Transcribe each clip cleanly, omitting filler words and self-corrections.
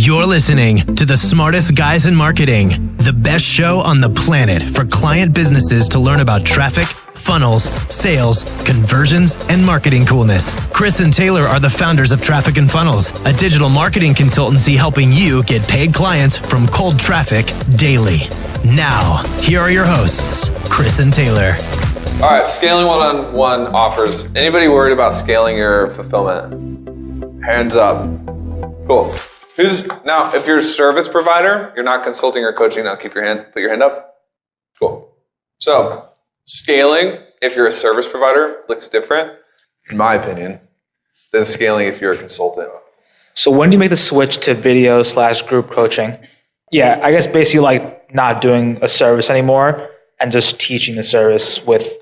You're listening to the smartest guys in marketing, the best show on the planet for client businesses to learn about traffic, funnels, sales, conversions, and marketing coolness. Chris and Taylor are the founders of Traffic and Funnels, a digital marketing consultancy helping you get paid clients from cold traffic daily. Now, here are your hosts, Chris and Taylor. All right, scaling one-on-one offers. Anybody worried about scaling your fulfillment? Hands up. Cool. Now, if you're a service provider, you're not consulting or coaching, now put your hand up. Cool. So, scaling, if you're a service provider, looks different, in my opinion, than scaling if you're a consultant. So when do you make the switch to video/group coaching? Yeah, I guess basically like not doing a service anymore and just teaching the service with,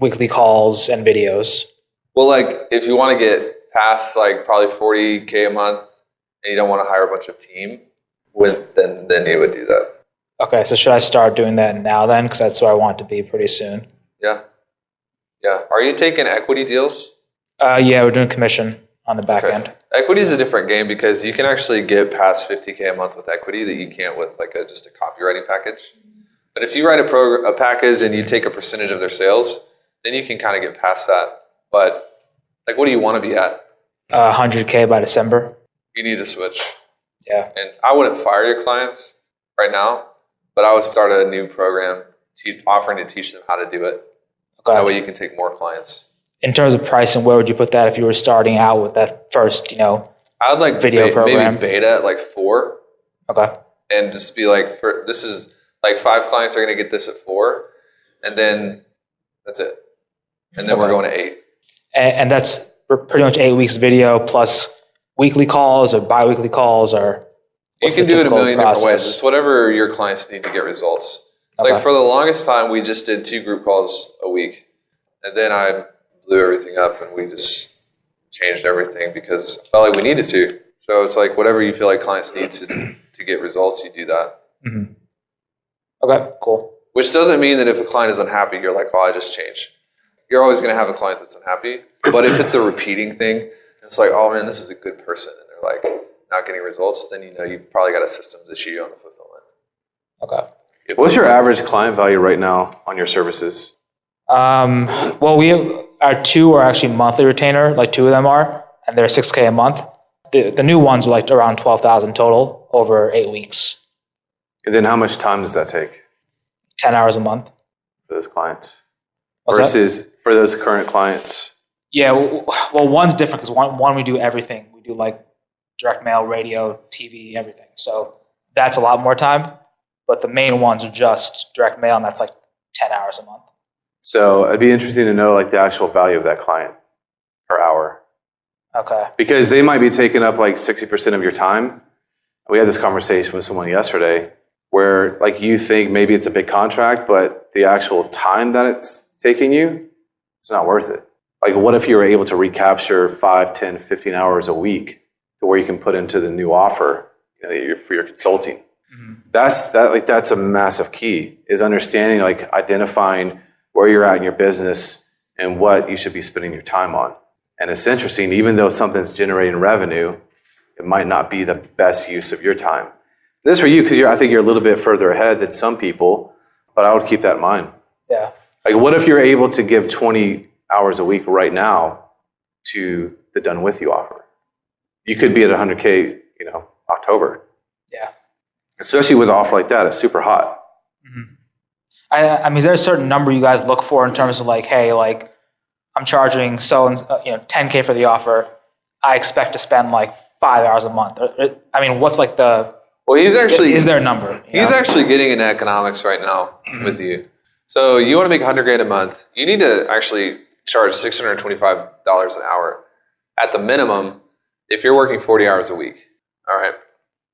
weekly calls and videos. Well, like if you want to get past like probably $40K a month and you don't want to hire a bunch of team, then you would do that. Okay, so should I start doing that now then? Because that's where I want to be pretty soon. Yeah. Are you taking equity deals? Yeah, we're doing commission on the back end. Equity is a different game because you can actually get past $50K a month with equity that you can't with like just a copywriting package. But if you write a package and you take a percentage of their sales, then you can kind of get past that. But like, what do you want to be at? 100K by December. You need to switch. Yeah. And I wouldn't fire your clients right now, but I would start a new program offering to teach them how to do it. Okay. That way you can take more clients. In terms of pricing, where would you put that if you were starting out with that first, I would like video program? Maybe beta at like 4. Okay. And just be like, this is like 5 clients are going to get this at 4. And then that's it. And then we're going to 8. And that's pretty much 8 weeks video plus weekly calls or bi-weekly calls, or you can do it a million different ways. It's whatever your clients need to get results. It's like for the longest time, we just did 2 group calls a week. And then I blew everything up and we just changed everything because I felt like we needed to. So it's like whatever you feel like clients need to get results, you do that. Mm-hmm. Okay, cool. Which doesn't mean that if a client is unhappy, you're like, I just changed. You're always going to have a client that's unhappy. But if it's a repeating thing, it's like, oh man, this is a good person, and they're like not getting results, then you've probably got a systems issue on the fulfillment. Okay. What's your average client value right now on your services? Well, we have our 2 are actually monthly retainer, like 2 of them are, and they're $6K a month. The new ones are like around 12,000 total over 8 weeks. And then how much time does that take? 10 hours a month. For those clients? Versus for those current clients? Yeah, well, one's different because one we do everything. We do like direct mail, radio, TV, everything. So that's a lot more time. But the main ones are just direct mail, and that's like 10 hours a month. So it'd be interesting to know like the actual value of that client per hour. Okay. Because they might be taking up like 60% of your time. We had this conversation with someone yesterday where like you think maybe it's a big contract, but the actual time that it's taking you, it's not worth it. Like what if you were able to recapture 5, 10, 15 hours a week to where you can put into the new offer for your consulting? Mm-hmm. That's a massive key, is understanding, like identifying where you're at in your business and what you should be spending your time on. And it's interesting, even though something's generating revenue, it might not be the best use of your time. This is for you because I think you're a little bit further ahead than some people, but I would keep that in mind. Yeah. Like what if you're able to give 20 hours a week right now to the Done With You offer? You could be at 100K, October. Yeah. Especially with an offer like that, it's super hot. Mm-hmm. I mean, is there a certain number you guys look for in terms of like, hey, like I'm charging 10K for the offer. I expect to spend like 5 hours a month. I mean, what's like the... Well, is there a number? He's actually getting into economics right now with you. So you want to make $100K a month. You need to actually charge $625 an hour at the minimum if you're working 40 hours a week. All right.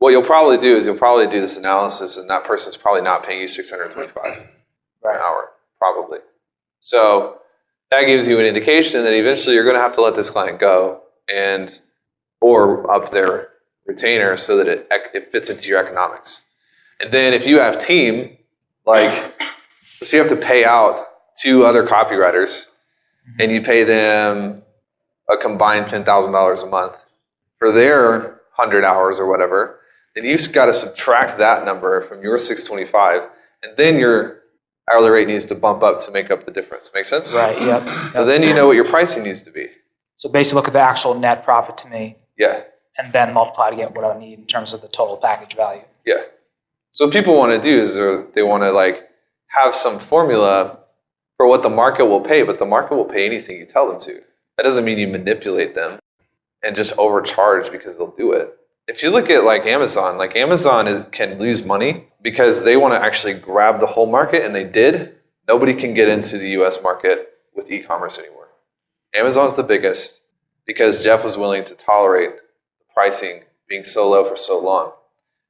What you'll probably do is do this analysis, and that person's probably not paying you $625 an hour, probably. So that gives you an indication that eventually you're going to have to let this client go or up their retainer so that it fits into your economics. And then if you have team, so you have to pay out 2 other copywriters, and you pay them a combined $10,000 a month for their 100 hours or whatever, then you've got to subtract that number from your 625, and then your hourly rate needs to bump up to make up the difference. Make sense? Right, yep. So then you know what your pricing needs to be. So basically look at the actual net profit to me Yeah, and then multiply to get what I need in terms of the total package value. yeah. So what people want to do is they want to like have some formula for what the market will pay, but the market will pay anything you tell them to. That doesn't mean you manipulate them and just overcharge because they'll do it. If you look at like Amazon can lose money because they want to actually grab the whole market, and they did. Nobody can get into the US market with e-commerce anymore. Amazon's the biggest because Jeff was willing to tolerate the pricing being so low for so long.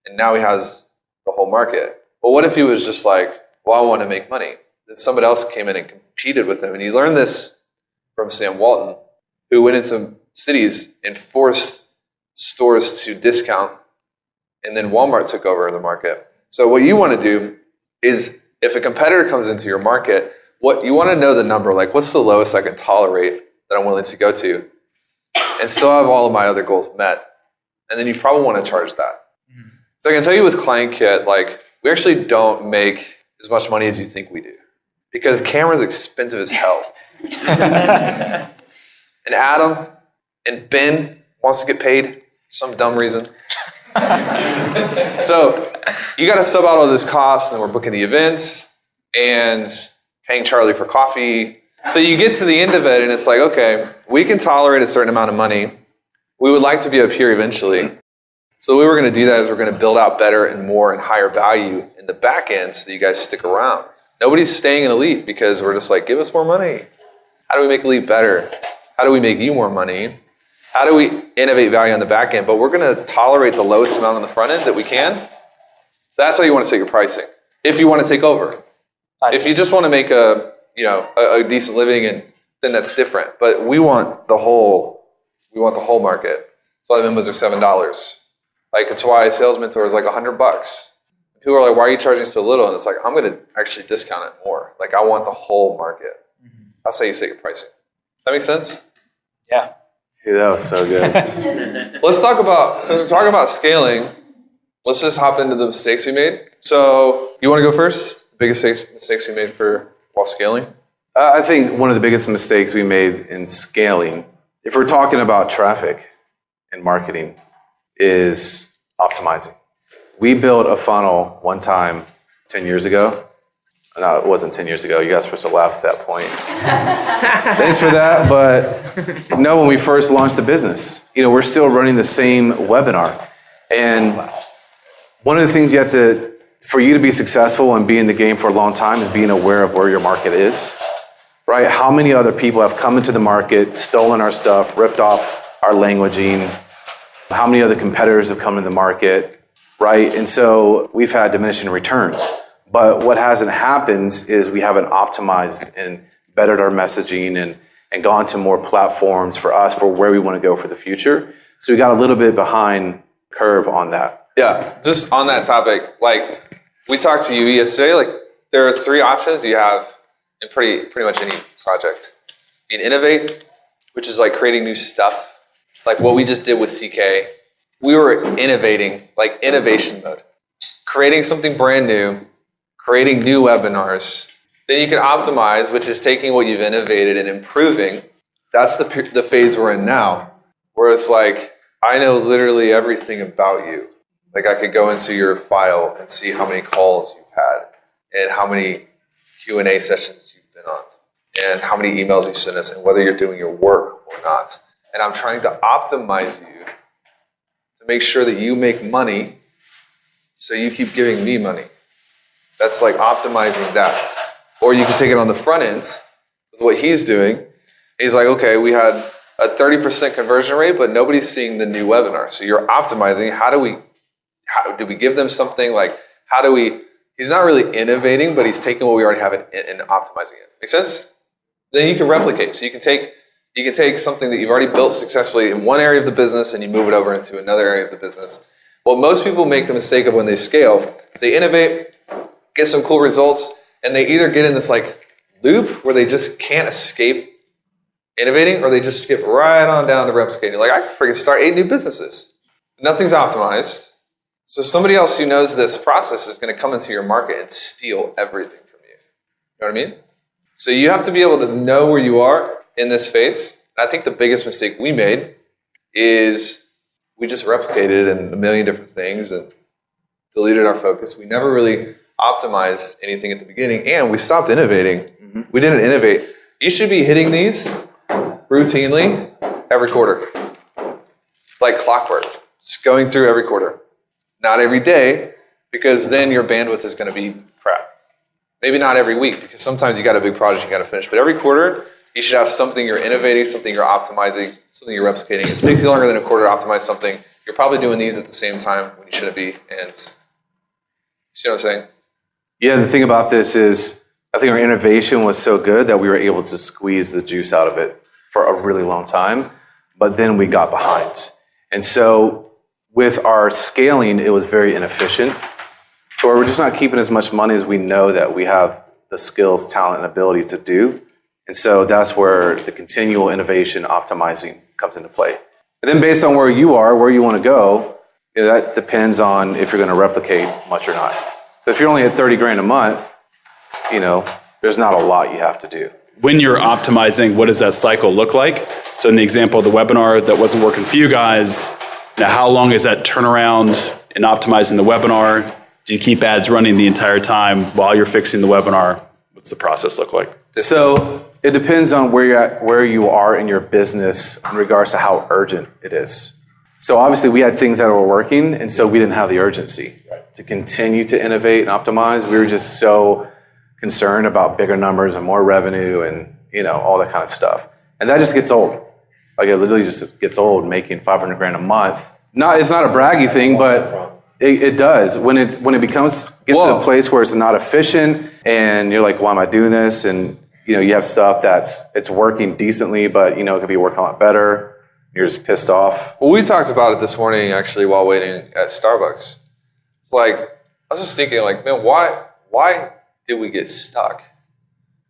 And now he has the whole market. But what if he was just like, well, I want to make money? Then somebody else came in and competed with him. And you learned this from Sam Walton, who went in some cities and forced stores to discount, and then Walmart took over the market. So what you want to do is, if a competitor comes into your market, what you want to know the number, like what's the lowest I can tolerate that I'm willing to go to and still have all of my other goals met. And then you probably want to charge that. So I can tell you with ClientKit, like we actually don't make as much money as you think we do because camera's expensive as hell. And Adam and Ben wants to get paid for some dumb reason. So you got to sub out all those costs, and we're booking the events and paying Charlie for coffee. So you get to the end of it, and it's like, okay, we can tolerate a certain amount of money. We would like to be up here eventually. So what we're going to do that is we're going to build out better and more and higher value in the back end so that you guys stick around. Nobody's staying in Elite because we're just like, give us more money. How do we make Elite better? How do we make you more money? How do we innovate value on the back end? But we're going to tolerate the lowest amount on the front end that we can. So that's how you want to set your pricing. If you want to take over. If you just want to make a decent living, and then that's different. But we want the whole market. So the members are $7. Like it's why Sales Mentor is like $100. People are like, why are you charging so little? And it's like, I'm going to actually discount it more. Like I want the whole market. That's how you set your pricing. That make sense? Yeah. Dude, that was so good. Let's talk about, since we're talking about scaling, let's just hop into the mistakes we made. So you want to go first? Biggest mistakes we made while scaling? I think one of the biggest mistakes we made in scaling, if we're talking about traffic and marketing, is optimizing. We built a funnel one time 10 years ago. No, it wasn't 10 years ago. You guys were supposed to laugh at that point. Thanks for that. But no, when we first launched the business, we're still running the same webinar. And one of the things for you to be successful and be in the game for a long time is being aware of where your market is, right? How many other people have come into the market, stolen our stuff, ripped off our languaging? How many other competitors have come into the market, right? And so we've had diminishing returns. But what hasn't happened is we haven't optimized and bettered our messaging and gone to more platforms for us for where we want to go for the future. So we got a little bit behind curve on that. Yeah, just on that topic, like we talked to you yesterday, like there are 3 options you have in pretty much any project. You can innovate, which is like creating new stuff. Like what we just did with CK. We were innovating, like innovation mode. Creating something brand new, creating new webinars. Then you can optimize, which is taking what you've innovated and improving. That's the phase we're in now, where it's like, I know literally everything about you. Like I could go into your file and see how many calls you've had and how many Q&A sessions you've been on and how many emails you sent us and whether you're doing your work or not. And I'm trying to optimize you to make sure that you make money so you keep giving me money. That's like optimizing that. Or you can take it on the front end with what he's doing. He's like, okay, we had a 30% conversion rate, but nobody's seeing the new webinar. So you're optimizing. How do we give them something? Like, he's not really innovating, but he's taking what we already have and optimizing it. Make sense? Then you can replicate. So you can take something that you've already built successfully in one area of the business and you move it over into another area of the business. What most people make the mistake of when they scale is they innovate, get some cool results, and they either get in this like loop where they just can't escape innovating, or they just skip right on down to replicating. Like, I can freaking start 8 new businesses. nothing's optimized. So somebody else who knows this process is going to come into your market and steal everything from you. You know what I mean? So you have to be able to know where you are in this phase. And I think the biggest mistake we made is we just replicated in a million different things and deleted our focus. We never really optimized anything at the beginning, and we stopped innovating. We didn't innovate. You should be hitting these routinely every quarter, like clockwork, just going through every quarter. Not every day, because then your bandwidth is going to be crap. Maybe not every week, because sometimes you got a big project you got to finish. But every quarter, you should have something you're innovating, something you're optimizing, something you're replicating. If it takes you longer than a quarter to optimize something, you're probably doing these at the same time when you shouldn't be. And see what I'm saying? Yeah, the thing about this is, I think our innovation was so good that we were able to squeeze the juice out of it for a really long time, but then we got behind. And so with our scaling, it was very inefficient. So we're just not keeping as much money as we know that we have the skills, talent, and ability to do. And so that's where the continual innovation optimizing comes into play. And then based on where you are, where you want to go, that depends on if you're going to replicate much or not. So if you're only at 30 grand a month, there's not a lot you have to do. When you're optimizing, what does that cycle look like? So in the example of the webinar that wasn't working for you guys, now how long is that turnaround in optimizing the webinar? Do you keep ads running the entire time while you're fixing the webinar? What's the process look like? So it depends on where you are in your business in regards to how urgent it is. So obviously we had things that were working, and so we didn't have the urgency to continue to innovate and optimize. We were just so concerned about bigger numbers and more revenue and all that kind of stuff. And that just gets old. Like it literally just gets old making 500 grand a month. It's not a braggy thing, but it does. When it gets to a place where it's not efficient and you're like, why am I doing this? And you have stuff it's working decently, but it could be working a lot better. You're just pissed off. Well, we talked about it this morning actually while waiting at Starbucks. It's like, I was just thinking like, man, why did we get stuck?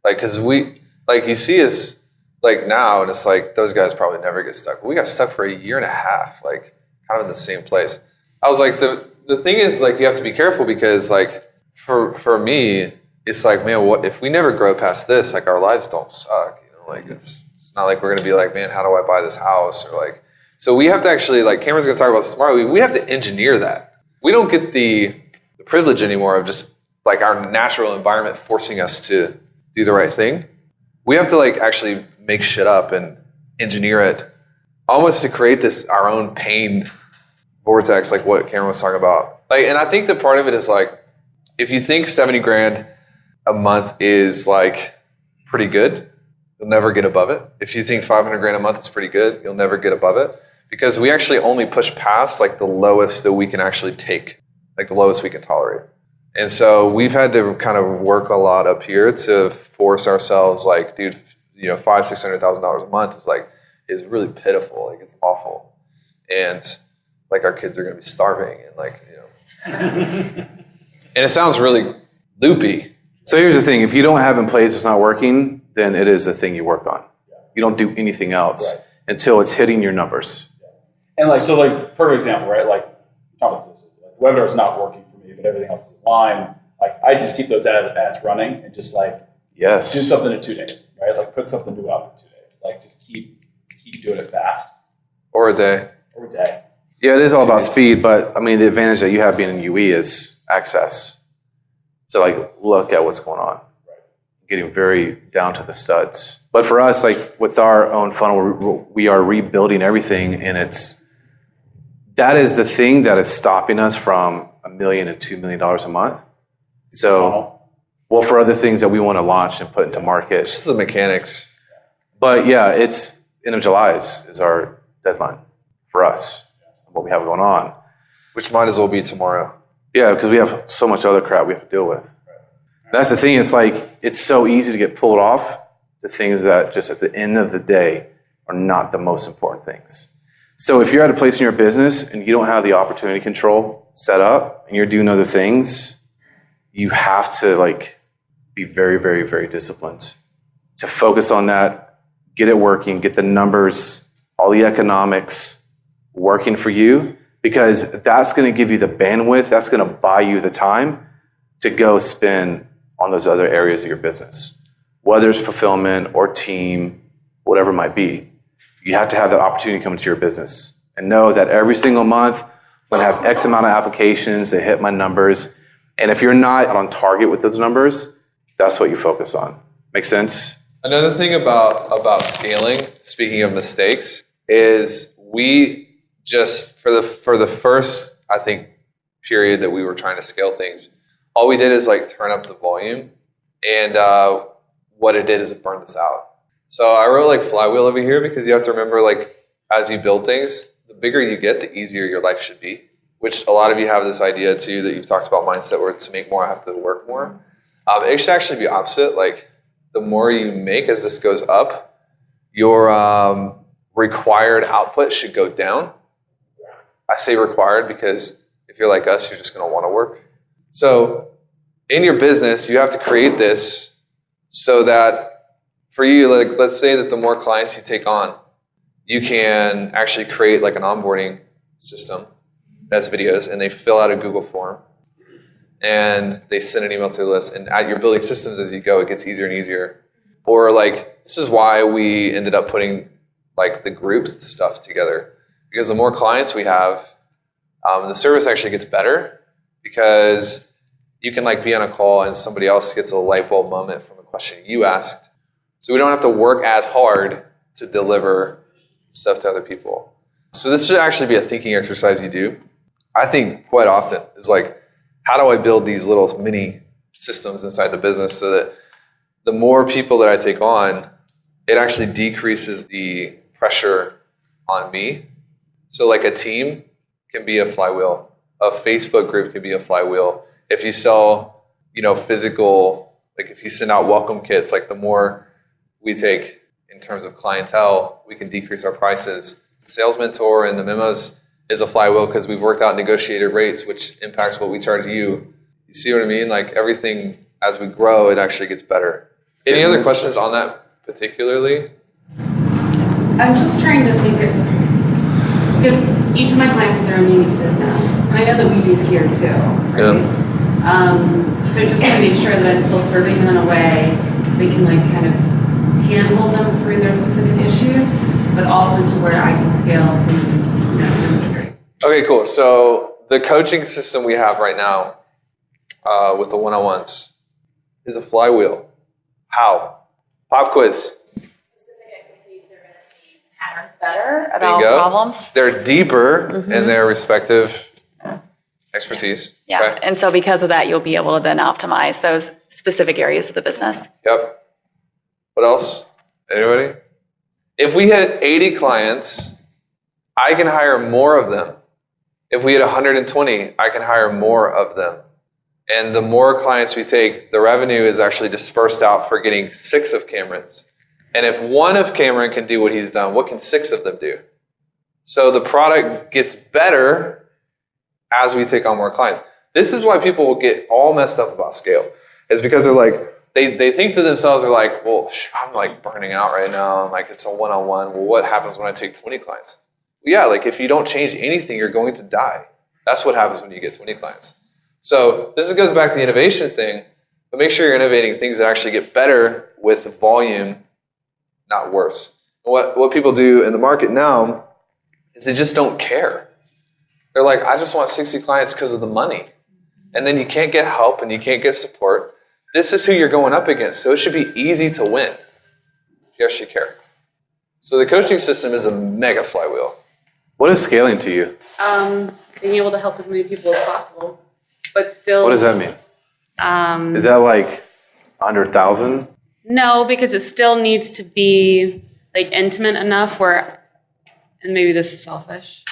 Like, cause you see us like now and it's like, those guys probably never get stuck. But we got stuck for a year and a half, like kind of in the same place. I was like, the thing is like, you have to be careful because like, for me, it's like, man, what if we never grow past this, like our lives don't suck, like it's not like we're going to be like, man, how do I buy this house? Or like, so we have to actually, like Cameron's going to talk about this tomorrow, we have to engineer that. We don't get the privilege anymore of just like our natural environment forcing us to do the right thing. We have to like actually make shit up and engineer it almost to create this, our own pain vortex, like what Cameron was talking about. Like, and I think that part of it is like, if you think 70 grand a month is like pretty good, you'll never get above it. If you think 500 grand a month is pretty good, you'll never get above it because we actually only push past like the lowest that we can actually take, like the lowest we can tolerate. And so we've had to kind of work a lot up here to force ourselves like, dude, $500,000-$600,000 a month is really pitiful. Like it's awful. And like our kids are going to be starving and like, and it sounds really loopy. So here's the thing. If you don't have in place it's not working, then it is the thing you work on. You don't do anything else until it's hitting your numbers. And perfect example, right? Like, webinar is not working for me, but everything else is in line. Like, I just keep those ads running and just like do something in 2 days, right? Like, put something new up in 2 days. Like, just keep doing it fast. Or a day. Yeah, it is all about speed, but I mean, the advantage that you have being in UE is access. So like, look at what's going on. Getting very down to the studs. But for us, like with our own funnel, we are rebuilding everything, and that is the thing that is stopping us from $1 million and $2 million a month. So, well, for other things that we want to launch and put into market. Just the mechanics. But yeah, it's end of July is our deadline for us, what we have going on. Which might as well be tomorrow. Yeah, because we have so much other crap we have to deal with. That's the thing. It's like, it's so easy to get pulled off to things that just at the end of the day are not the most important things. So if you're at a place in your business and you don't have the opportunity control set up and you're doing other things, you have to like be very, very, very disciplined to focus on that, get it working, get the numbers, all the economics working for you, because that's going to give you the bandwidth, that's going to buy you the time to go spend on those other areas of your business, whether it's fulfillment or team, whatever it might be. You have to have that opportunity come into your business and know that every single month I'm going to have X amount of applications that hit my numbers. And if you're not on target with those numbers, that's what you focus on. Make sense? Another thing about scaling, speaking of mistakes, is we just for the first, I think, period that we were trying to scale things, all we did is like turn up the volume, and what it did is it burned us out. So I wrote like flywheel over here because you have to remember, like, as you build things, the bigger you get, the easier your life should be. Which a lot of you have this idea too that you've talked about mindset, where to make more I have to work more. It should actually be opposite. Like, the more you make as this goes up, your required output should go down. I say required because if you're like us, you're just going to want to work. So in your business, you have to create this so that for you, like, let's say that the more clients you take on, you can actually create like an onboarding system that's videos, and they fill out a Google form and they send an email to the list, and you're building systems as you go. It gets easier and easier. Or like, this is why we ended up putting like the group stuff together, because the more clients we have, the service actually gets better, because you can like be on a call and somebody else gets a light bulb moment from a question you asked. So we don't have to work as hard to deliver stuff to other people. So this should actually be a thinking exercise you do. I think quite often is like, how do I build these little mini systems inside the business so that the more people that I take on, it actually decreases the pressure on me. So like a team can be a flywheel. A Facebook group can be a flywheel. If you sell, physical, like if you send out welcome kits, like the more we take in terms of clientele, we can decrease our prices. Sales Mentor and the memos is a flywheel because we've worked out negotiated rates, which impacts what we charge you. You see what I mean? Like, everything, as we grow, it actually gets better. Any other questions on that particularly? I'm just trying to think of, because each of my clients have their own unique business, and I know that we do here too. Right? So I just want to make sure that I'm still serving them in a way that can like kind of handhold them through their specific issues, but also to where I can scale to, Okay, cool. So the coaching system we have right now with the one-on-ones is a flywheel. How? Pop quiz. Specific expertise, they're going to see patterns better There about you go. problems. They're deeper in their respective expertise. Yeah, Okay? and so because of that, you'll be able to then optimize those specific areas of the business. Yep. What else? Anybody? If we had 80 clients, I can hire more of them. If we had 120, I can hire more of them. And the more clients we take, the revenue is actually dispersed out for getting 6 of Cameron's. And if one of Cameron can do what he's done, what can 6 of them do? So the product gets better as we take on more clients. This is why people will get all messed up about scale. It's because they're like, they think to themselves, they're like, well, I'm like burning out right now. I'm like, it's a one-on-one. Well, what happens when I take 20 clients? Yeah, like if you don't change anything, you're going to die. That's what happens when you get 20 clients. So this goes back to the innovation thing, but make sure you're innovating things that actually get better with volume, not worse. What people do in the market now is they just don't care. They're like, I just want 60 clients because of the money. And then you can't get help and you can't get support. This is who you're going up against, so it should be easy to win. You actually care. So the coaching system is a mega flywheel. What is scaling to you? being able to help as many people as possible, but still. What does that mean? Is that like 100,000? No, because it still needs to be like intimate enough where, and maybe this is selfish,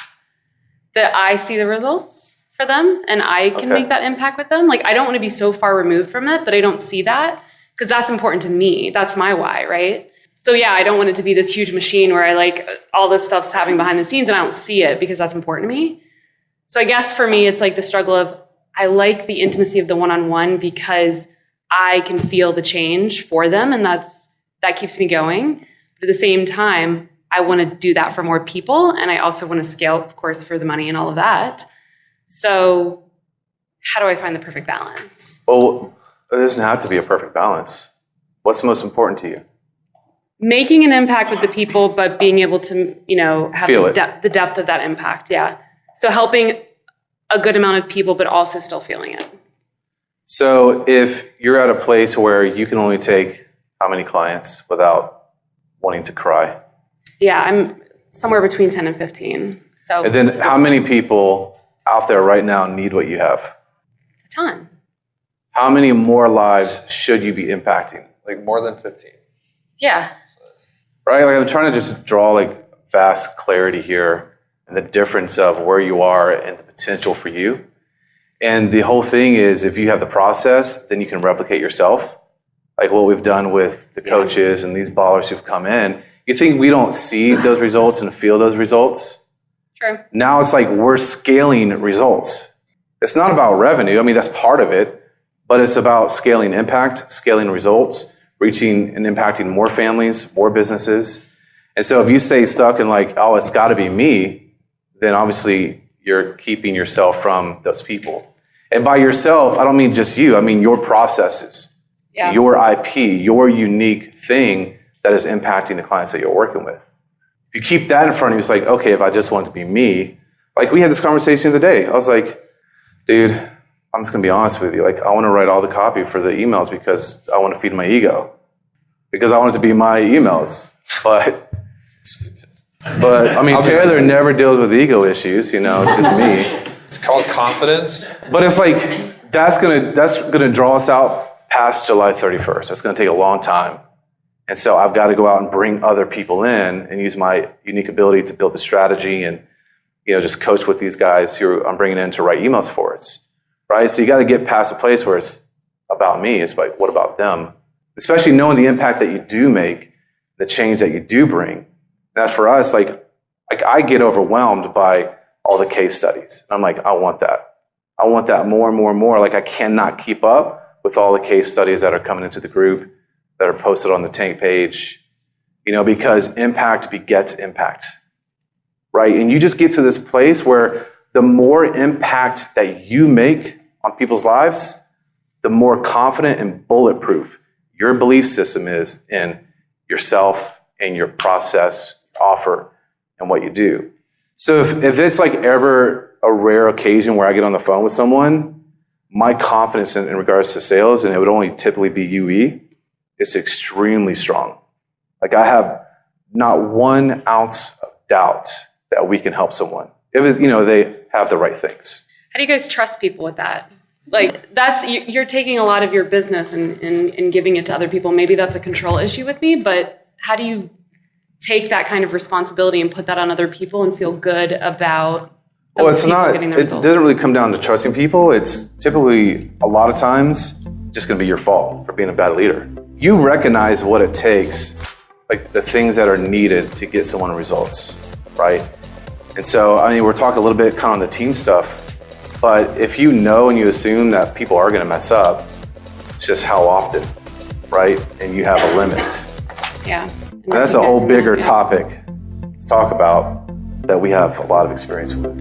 that I see the results for them and I can make that impact with them. Like, I don't want to be so far removed from it that I don't see that, because that's important to me. That's my why, right? So yeah, I don't want it to be this huge machine where I like all this stuff's happening behind the scenes and I don't see it because that's important to me. So I guess for me, it's like the struggle of, I like the intimacy of the one-on-one because I can feel the change for them, and that keeps me going. But at the same time, I want to do that for more people. And I also want to scale, of course, for the money and all of that. So how do I find the perfect balance? Well, it doesn't have to be a perfect balance. What's most important to you? Making an impact with the people, but being able to, have Feel the it. depth of that impact. Yeah. So helping a good amount of people, but also still feeling it. So if you're at a place where you can only take how many clients without wanting to cry? Yeah, I'm somewhere between 10 and 15. So And then how many people out there right now need what you have? a ton. How many more lives should you be impacting? Like more than 15. Yeah. Right? Like I'm trying to just draw like vast clarity here and the difference of where you are and the potential for you. And the whole thing is if you have the process, then you can replicate yourself. Like what we've done with the coaches and these ballers who've come in. You think we don't see those results and feel those results? True. Now it's like we're scaling results. It's not about revenue. I mean, that's part of it, but it's about scaling impact, scaling results, reaching and impacting more families, more businesses. And so if you stay stuck in like, oh, it's got to be me, then obviously you're keeping yourself from those people. And by yourself, I don't mean just you. I mean your processes, your IP, your unique thing that is impacting the clients that you're working with. If you keep that in front of you, it's like, okay, if I just want it to be me, like we had this conversation the other day. I was like, dude, I'm just going to be honest with you. Like, I want to write all the copy for the emails because I want to feed my ego. Because I want it to be my emails. But I mean, Taylor never deals with ego issues, it's just me. It's called confidence. But it's like, that's gonna draw us out past July 31st. That's gonna take a long time. And so I've got to go out and bring other people in and use my unique ability to build the strategy and, just coach with these guys who I'm bringing in to write emails for us, right? So you got to get past a place where it's about me. It's like, what about them? Especially knowing the impact that you do make, the change that you do bring. That for us, like I get overwhelmed by all the case studies. I'm like, I want that. I want that more and more and more. Like I cannot keep up with all the case studies that are coming into the group, that are posted on the Tank page, because impact begets impact, right? And you just get to this place where the more impact that you make on people's lives, the more confident and bulletproof your belief system is in yourself and your process, offer, and what you do. So if it's like ever a rare occasion where I get on the phone with someone, my confidence in regards to sales, and it would only typically be UE, is extremely strong. Like I have not 1 ounce of doubt that we can help someone if it's, they have the right things. How do you guys trust people with that? Like you're taking a lot of your business and giving it to other people. Maybe that's a control issue with me, but how do you take that kind of responsibility and put that on other people and feel good about those people getting the results? It doesn't really come down to trusting people. It's typically a lot of times just going to be your fault for being a bad leader. You recognize what it takes, like the things that are needed to get someone results, right? And so, we're talking a little bit kind of on the team stuff, but if you know and you assume that people are going to mess up, it's just how often, right? And you have a limit. Yeah. And that's a whole bigger topic to talk about that we have a lot of experience with.